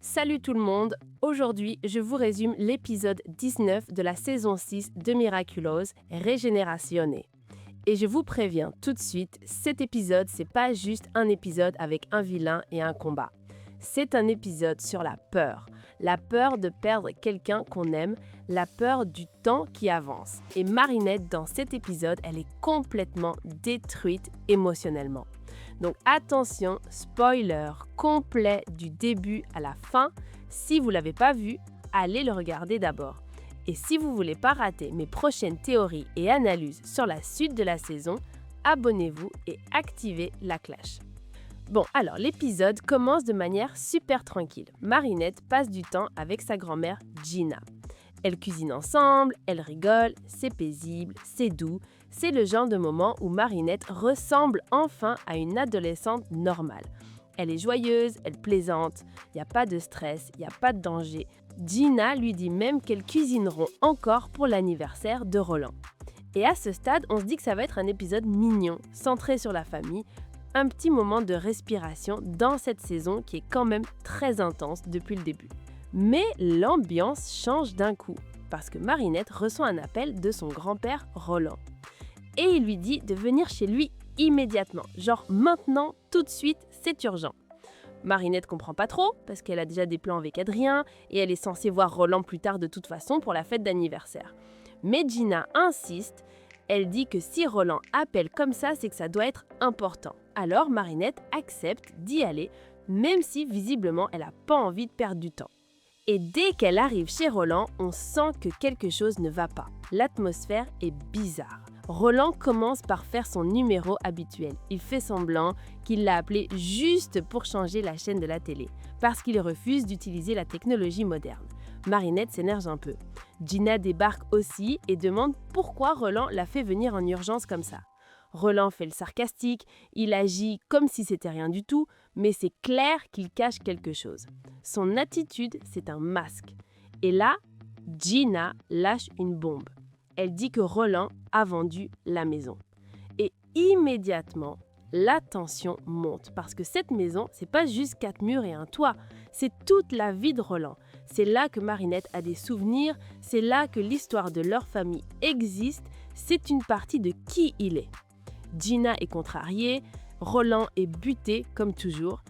Salut tout le monde, aujourd'hui je vous résume l'épisode 19 de la saison 6 de Miraculous, Regenerazione. Et je vous préviens tout de suite, cet épisode c'est pas juste un épisode avec un vilain et un combat. C'est un épisode sur la peur de perdre quelqu'un qu'on aime, la peur du temps qui avance. Et Marinette dans cet épisode, elle est complètement détruite émotionnellement. Donc attention, spoiler complet du début à la fin. Si vous ne l'avez pas vu, allez le regarder d'abord. Et si vous ne voulez pas rater mes prochaines théories et analyses sur la suite de la saison, abonnez-vous et activez la cloche. Bon, alors l'épisode commence de manière super tranquille. Marinette passe du temps avec sa grand-mère Gina. Elles cuisinent ensemble, elles rigolent, c'est paisible, c'est doux. C'est le genre de moment où Marinette ressemble enfin à une adolescente normale. Elle est joyeuse, elle plaisante, il n'y a pas de stress, il n'y a pas de danger. Gina lui dit même qu'elles cuisineront encore pour l'anniversaire de Roland. Et à ce stade, on se dit que ça va être un épisode mignon, centré sur la famille, un petit moment de respiration dans cette saison qui est quand même très intense depuis le début. Mais l'ambiance change d'un coup, parce que Marinette reçoit un appel de son grand-père Roland. Et il lui dit de venir chez lui immédiatement, genre maintenant, tout de suite, c'est urgent. Marinette comprend pas trop, parce qu'elle a déjà des plans avec Adrien, et elle est censée voir Roland plus tard de toute façon pour la fête d'anniversaire. Mais Gina insiste, elle dit que si Roland appelle comme ça, c'est que ça doit être important. Alors Marinette accepte d'y aller, même si visiblement elle n'a pas envie de perdre du temps. Et dès qu'elle arrive chez Roland, on sent que quelque chose ne va pas. L'atmosphère est bizarre. Roland commence par faire son numéro habituel. Il fait semblant qu'il l'a appelé juste pour changer la chaîne de la télé, parce qu'il refuse d'utiliser la technologie moderne. Marinette s'énerve un peu. Gina débarque aussi et demande pourquoi Roland l'a fait venir en urgence comme ça. Roland fait le sarcastique, il agit comme si c'était rien du tout, mais c'est clair qu'il cache quelque chose. Son attitude, c'est un masque. Et là, Gina lâche une bombe. Elle dit que Roland a vendu la maison. Et immédiatement, la tension monte parce que cette maison, c'est pas juste 4 murs et un toit, c'est toute la vie de Roland. C'est là que Marinette a des souvenirs, c'est là que l'histoire de leur famille existe, c'est une partie de qui il est. Gina est contrariée, Roland est buté comme toujours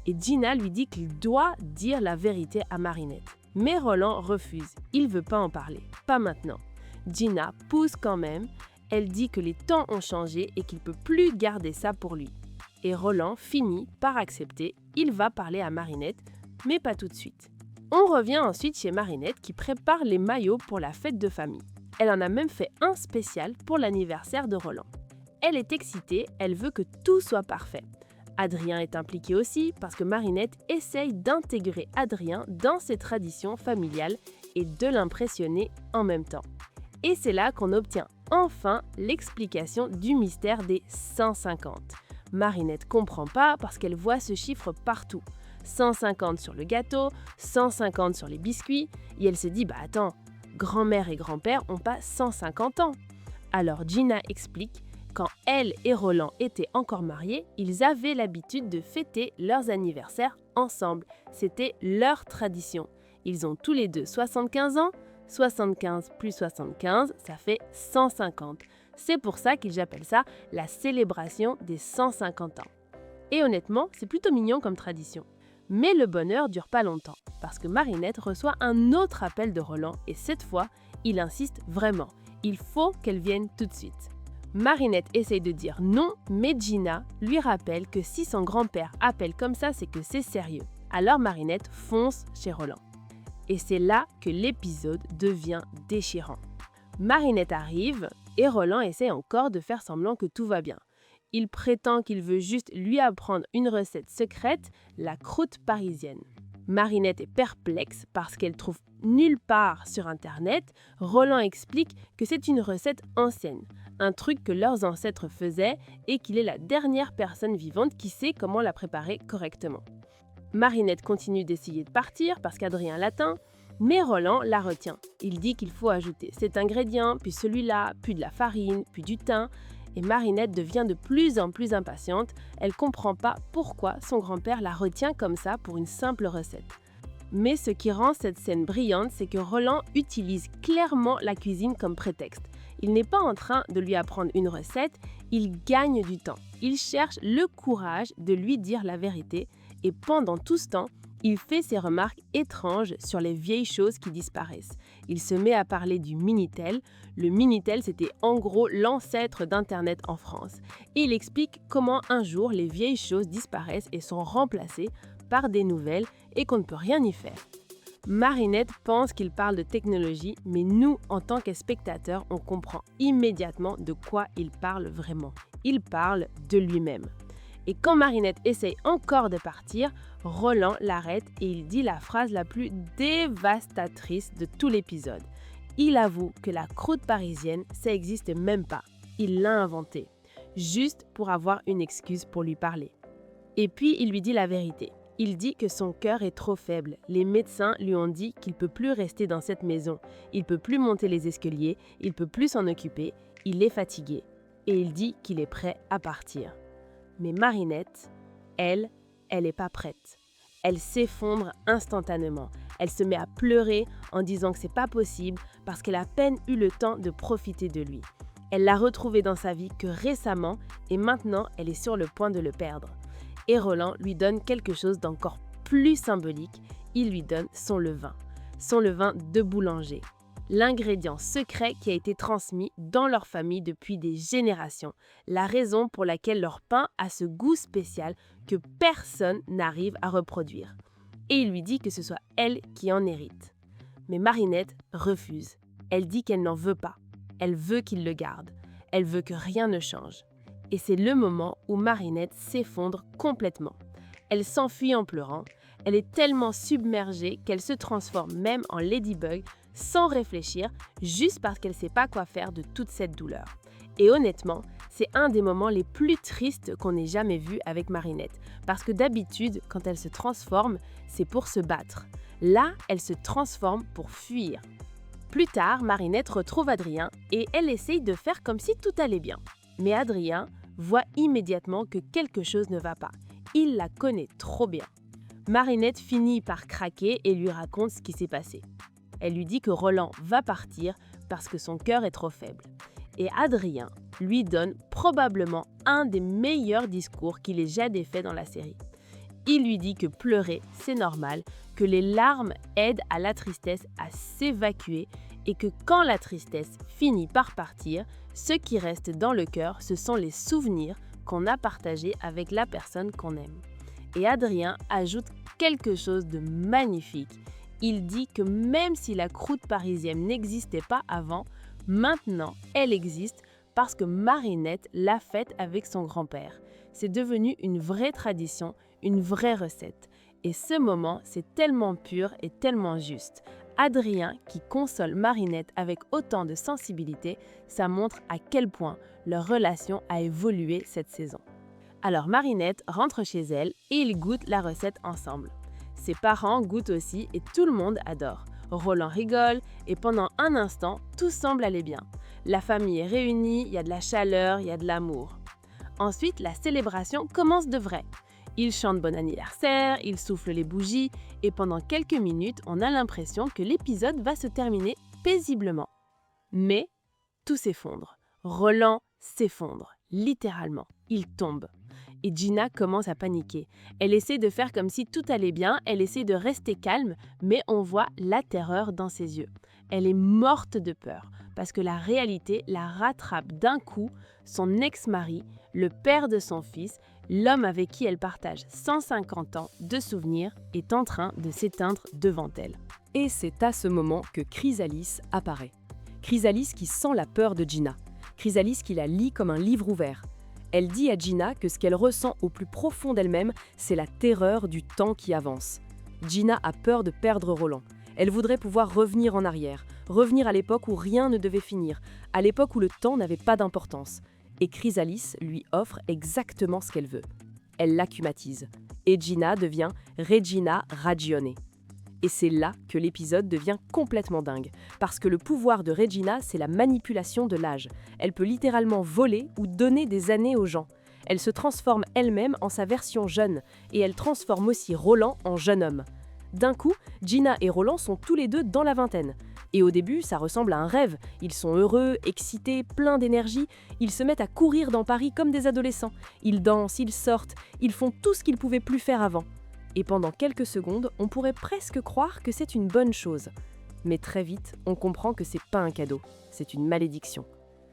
et Gina lui dit qu'il doit dire la vérité à Marinette. Mais Roland refuse, il veut pas en parler, pas maintenant. Gina pousse quand même, elle dit que les temps ont changé et qu'il peut plus garder ça pour lui. Et Roland finit par accepter, il va parler à Marinette, mais pas tout de suite. On revient ensuite chez Marinette qui prépare les maillots pour la fête de famille. Elle en a même fait un spécial pour l'anniversaire de Roland. Elle est excitée, elle veut que tout soit parfait. Adrien est impliqué aussi parce que Marinette essaye d'intégrer Adrien dans ses traditions familiales et de l'impressionner en même temps. Et c'est là qu'on obtient enfin l'explication du mystère des 150. Marinette comprend pas parce qu'elle voit ce chiffre partout. 150 sur le gâteau, 150 sur les biscuits, et elle se dit « attends, grand-mère et grand-père ont pas 150 ans ». Alors Gina explique, quand elle et Roland étaient encore mariés, ils avaient l'habitude de fêter leurs anniversaires ensemble. C'était leur tradition. Ils ont tous les deux 75 ans, 75 plus 75, ça fait 150. C'est pour ça qu'ils appellent ça la célébration des 150 ans. Et honnêtement, c'est plutôt mignon comme tradition. Mais le bonheur dure pas longtemps, parce que Marinette reçoit un autre appel de Roland et cette fois, il insiste vraiment. Il faut qu'elle vienne tout de suite. Marinette essaye de dire non, mais Gina lui rappelle que si son grand-père appelle comme ça, c'est que c'est sérieux. Alors Marinette fonce chez Roland. Et c'est là que l'épisode devient déchirant. Marinette arrive et Roland essaie encore de faire semblant que tout va bien. Il prétend qu'il veut juste lui apprendre une recette secrète, la croûte parisienne. Marinette est perplexe parce qu'elle trouve nulle part sur Internet. Roland explique que c'est une recette ancienne, un truc que leurs ancêtres faisaient et qu'il est la dernière personne vivante qui sait comment la préparer correctement. Marinette continue d'essayer de partir parce qu'Adrien l'atteint, mais Roland la retient. Il dit qu'il faut ajouter cet ingrédient, puis celui-là, puis de la farine, puis du thym. Et Marinette devient de plus en plus impatiente. Elle comprend pas pourquoi son grand-père la retient comme ça pour une simple recette. Mais ce qui rend cette scène brillante, c'est que Roland utilise clairement la cuisine comme prétexte. Il n'est pas en train de lui apprendre une recette, il gagne du temps. Il cherche le courage de lui dire la vérité et pendant tout ce temps, il fait ses remarques étranges sur les vieilles choses qui disparaissent. Il se met à parler du Minitel. Le Minitel, c'était en gros l'ancêtre d'Internet en France. Et il explique comment un jour les vieilles choses disparaissent et sont remplacées par des nouvelles et qu'on ne peut rien y faire. Marinette pense qu'il parle de technologie, mais nous, en tant que spectateurs, on comprend immédiatement de quoi il parle vraiment. Il parle de lui-même. Et quand Marinette essaye encore de partir, Roland l'arrête et il dit la phrase la plus dévastatrice de tout l'épisode. Il avoue que la croûte parisienne, ça n'existe même pas. Il l'a inventée, juste pour avoir une excuse pour lui parler. Et puis il lui dit la vérité. Il dit que son cœur est trop faible. Les médecins lui ont dit qu'il ne peut plus rester dans cette maison. Il ne peut plus monter les escaliers, il ne peut plus s'en occuper, il est fatigué. Et il dit qu'il est prêt à partir. Mais Marinette, elle n'est pas prête. Elle s'effondre instantanément. Elle se met à pleurer en disant que c'est pas possible parce qu'elle a à peine eu le temps de profiter de lui. Elle l'a retrouvé dans sa vie que récemment et maintenant elle est sur le point de le perdre. Et Roland lui donne quelque chose d'encore plus symbolique. Il lui donne son levain de boulanger. L'ingrédient secret qui a été transmis dans leur famille depuis des générations, la raison pour laquelle leur pain a ce goût spécial que personne n'arrive à reproduire. Et il lui dit que ce soit elle qui en hérite. Mais Marinette refuse. Elle dit qu'elle n'en veut pas. Elle veut qu'il le garde. Elle veut que rien ne change. Et c'est le moment où Marinette s'effondre complètement. Elle s'enfuit en pleurant. Elle est tellement submergée qu'elle se transforme même en Ladybug sans réfléchir, juste parce qu'elle ne sait pas quoi faire de toute cette douleur. Et honnêtement, c'est un des moments les plus tristes qu'on ait jamais vu avec Marinette. Parce que d'habitude, quand elle se transforme, c'est pour se battre. Là, elle se transforme pour fuir. Plus tard, Marinette retrouve Adrien et elle essaye de faire comme si tout allait bien. Mais Adrien voit immédiatement que quelque chose ne va pas. Il la connaît trop bien. Marinette finit par craquer et lui raconte ce qui s'est passé. Elle lui dit que Roland va partir parce que son cœur est trop faible. Et Adrien lui donne probablement un des meilleurs discours qu'il ait jamais fait dans la série. Il lui dit que pleurer, c'est normal, que les larmes aident à la tristesse à s'évacuer et que quand la tristesse finit par partir, ce qui reste dans le cœur, ce sont les souvenirs qu'on a partagés avec la personne qu'on aime. Et Adrien ajoute quelque chose de magnifique. Il dit que même si la croûte parisienne n'existait pas avant, maintenant elle existe parce que Marinette l'a faite avec son grand-père. C'est devenu une vraie tradition, une vraie recette. Et ce moment, c'est tellement pur et tellement juste. Adrien, qui console Marinette avec autant de sensibilité, ça montre à quel point leur relation a évolué cette saison. Alors Marinette rentre chez elle et ils goûtent la recette ensemble. Ses parents goûtent aussi et tout le monde adore. Roland rigole et pendant un instant, tout semble aller bien. La famille est réunie, il y a de la chaleur, il y a de l'amour. Ensuite, la célébration commence de vrai. Ils chantent bon anniversaire, ils soufflent les bougies et pendant quelques minutes, on a l'impression que l'épisode va se terminer paisiblement. Mais tout s'effondre. Roland s'effondre, littéralement. Il tombe. Et Gina commence à paniquer. Elle essaie de faire comme si tout allait bien, elle essaie de rester calme, mais on voit la terreur dans ses yeux. Elle est morte de peur, parce que la réalité la rattrape d'un coup. Son ex-mari, le père de son fils, l'homme avec qui elle partage 150 ans de souvenirs, est en train de s'éteindre devant elle. Et c'est à ce moment que Chrysalis apparaît. Chrysalis qui sent la peur de Gina. Chrysalis qui la lit comme un livre ouvert. Elle dit à Gina que ce qu'elle ressent au plus profond d'elle-même, c'est la terreur du temps qui avance. Gina a peur de perdre Roland. Elle voudrait pouvoir revenir en arrière, revenir à l'époque où rien ne devait finir, à l'époque où le temps n'avait pas d'importance. Et Chrysalis lui offre exactement ce qu'elle veut. Elle l'acumatise. Et Gina devient Regina Ragione. Et c'est là que l'épisode devient complètement dingue. Parce que le pouvoir de Regina, c'est la manipulation de l'âge. Elle peut littéralement voler ou donner des années aux gens. Elle se transforme elle-même en sa version jeune. Et elle transforme aussi Roland en jeune homme. D'un coup, Gina et Roland sont tous les deux dans la vingtaine. Et au début, ça ressemble à un rêve. Ils sont heureux, excités, pleins d'énergie. Ils se mettent à courir dans Paris comme des adolescents. Ils dansent, ils sortent, ils font tout ce qu'ils ne pouvaient plus faire avant. Et pendant quelques secondes, on pourrait presque croire que c'est une bonne chose. Mais très vite, on comprend que c'est pas un cadeau, c'est une malédiction.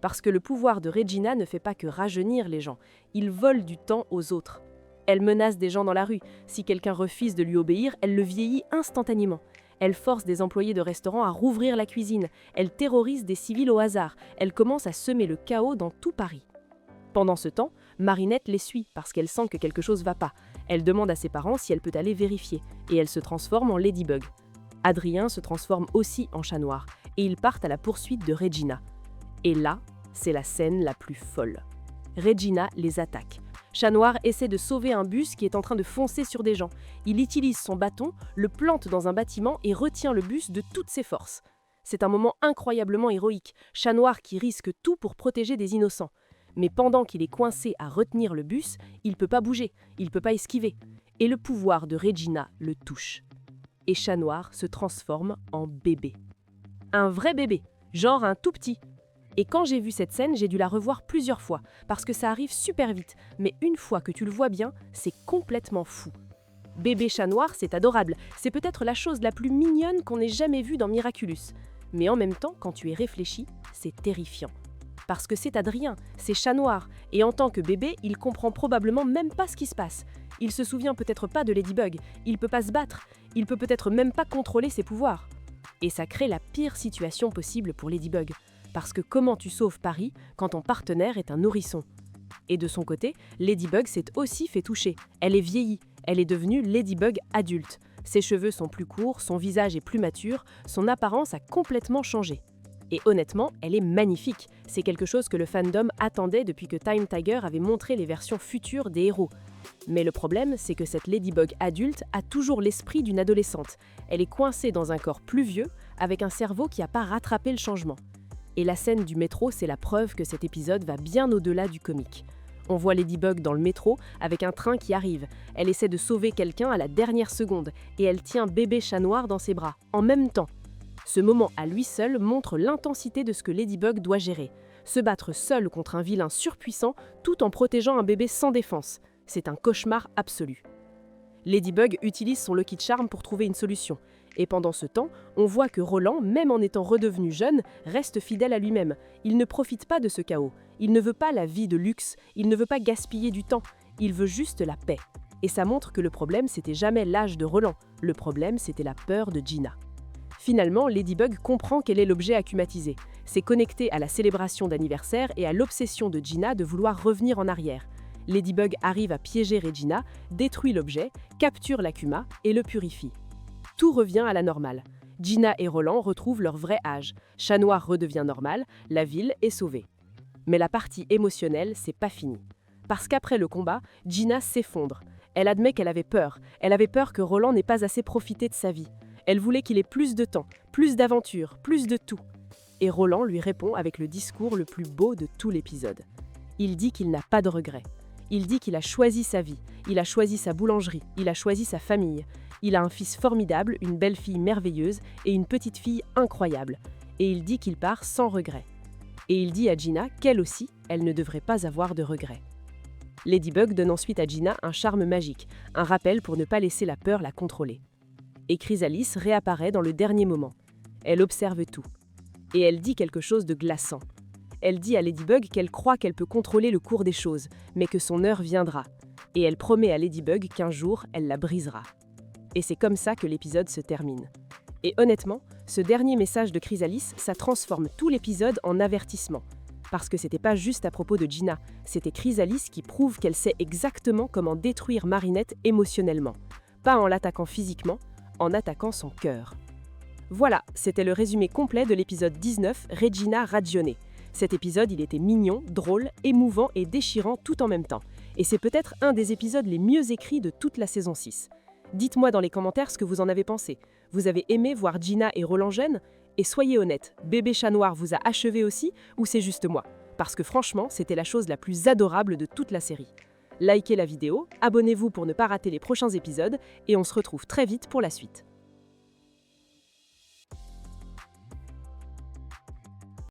Parce que le pouvoir de Regina ne fait pas que rajeunir les gens, il vole du temps aux autres. Elle menace des gens dans la rue. Si quelqu'un refuse de lui obéir, elle le vieillit instantanément. Elle force des employés de restaurants à rouvrir la cuisine. Elle terrorise des civils au hasard. Elle commence à semer le chaos dans tout Paris. Pendant ce temps, Marinette les suit parce qu'elle sent que quelque chose va pas. Elle demande à ses parents si elle peut aller vérifier. Et elle se transforme en Ladybug. Adrien se transforme aussi en chat noir. Et ils partent à la poursuite de Regina. Et là, c'est la scène la plus folle. Regina les attaque. Chat Noir essaie de sauver un bus qui est en train de foncer sur des gens. Il utilise son bâton, le plante dans un bâtiment et retient le bus de toutes ses forces. C'est un moment incroyablement héroïque. Chat Noir qui risque tout pour protéger des innocents. Mais pendant qu'il est coincé à retenir le bus, il ne peut pas bouger, il ne peut pas esquiver. Et le pouvoir de Regina le touche. Et Chat Noir se transforme en bébé. Un vrai bébé, genre un tout petit. Et quand j'ai vu cette scène, j'ai dû la revoir plusieurs fois, parce que ça arrive super vite, mais une fois que tu le vois bien, c'est complètement fou. Bébé Chat Noir, c'est adorable, c'est peut-être la chose la plus mignonne qu'on ait jamais vue dans Miraculous. Mais en même temps, quand tu y réfléchis, c'est terrifiant. Parce que c'est Adrien, c'est Chat Noir, et en tant que bébé, il comprend probablement même pas ce qui se passe. Il se souvient peut-être pas de Ladybug, il peut pas se battre, il peut peut-être même pas contrôler ses pouvoirs. Et ça crée la pire situation possible pour Ladybug. Parce que comment tu sauves Paris quand ton partenaire est un nourrisson? Et de son côté, Ladybug s'est aussi fait toucher. Elle est vieillie, elle est devenue Ladybug adulte. Ses cheveux sont plus courts, son visage est plus mature, son apparence a complètement changé. Et honnêtement, elle est magnifique. C'est quelque chose que le fandom attendait depuis que Time Tiger avait montré les versions futures des héros. Mais le problème, c'est que cette Ladybug adulte a toujours l'esprit d'une adolescente. Elle est coincée dans un corps plus vieux, avec un cerveau qui n'a pas rattrapé le changement. Et la scène du métro, c'est la preuve que cet épisode va bien au-delà du comique. On voit Ladybug dans le métro avec un train qui arrive. Elle essaie de sauver quelqu'un à la dernière seconde et elle tient bébé Chat Noir dans ses bras, en même temps. Ce moment à lui seul montre l'intensité de ce que Ladybug doit gérer. Se battre seule contre un vilain surpuissant tout en protégeant un bébé sans défense. C'est un cauchemar absolu. Ladybug utilise son Lucky Charm pour trouver une solution. Et pendant ce temps, on voit que Roland, même en étant redevenu jeune, reste fidèle à lui-même. Il ne profite pas de ce chaos. Il ne veut pas la vie de luxe. Il ne veut pas gaspiller du temps. Il veut juste la paix. Et ça montre que le problème, c'était jamais l'âge de Roland. Le problème, c'était la peur de Gina. Finalement, Ladybug comprend quel est l'objet acumatisé. C'est connecté à la célébration d'anniversaire et à l'obsession de Gina de vouloir revenir en arrière. Ladybug arrive à piéger Regina, détruit l'objet, capture l'Akuma et le purifie. Tout revient à la normale. Gina et Roland retrouvent leur vrai âge. Chat Noir redevient normal, la ville est sauvée. Mais la partie émotionnelle, c'est pas fini. Parce qu'après le combat, Gina s'effondre. Elle admet qu'elle avait peur. Elle avait peur que Roland n'ait pas assez profité de sa vie. Elle voulait qu'il ait plus de temps, plus d'aventures, plus de tout. Et Roland lui répond avec le discours le plus beau de tout l'épisode. Il dit qu'il n'a pas de regrets. Il dit qu'il a choisi sa vie, il a choisi sa boulangerie, il a choisi sa famille. Il a un fils formidable, une belle-fille merveilleuse et une petite fille incroyable. Et il dit qu'il part sans regret. Et il dit à Gina qu'elle aussi, elle ne devrait pas avoir de regrets. Ladybug donne ensuite à Gina un charme magique, un rappel pour ne pas laisser la peur la contrôler. Et Chrysalis réapparaît dans le dernier moment. Elle observe tout. Et elle dit quelque chose de glaçant. Elle dit à Ladybug qu'elle croit qu'elle peut contrôler le cours des choses, mais que son heure viendra. Et elle promet à Ladybug qu'un jour, elle la brisera. Et c'est comme ça que l'épisode se termine. Et honnêtement, ce dernier message de Chrysalis, ça transforme tout l'épisode en avertissement. Parce que c'était pas juste à propos de Gina, c'était Chrysalis qui prouve qu'elle sait exactement comment détruire Marinette émotionnellement. Pas en l'attaquant physiquement, en attaquant son cœur. Voilà, c'était le résumé complet de l'épisode 19, Regina Ragionée. Cet épisode, il était mignon, drôle, émouvant et déchirant tout en même temps. Et c'est peut-être un des épisodes les mieux écrits de toute la saison 6. Dites-moi dans les commentaires ce que vous en avez pensé. Vous avez aimé voir Gina et Roland jeunes? Et soyez honnête, bébé Chat Noir vous a achevé aussi ou c'est juste moi? Parce que franchement, c'était la chose la plus adorable de toute la série. Likez la vidéo, abonnez-vous pour ne pas rater les prochains épisodes et on se retrouve très vite pour la suite.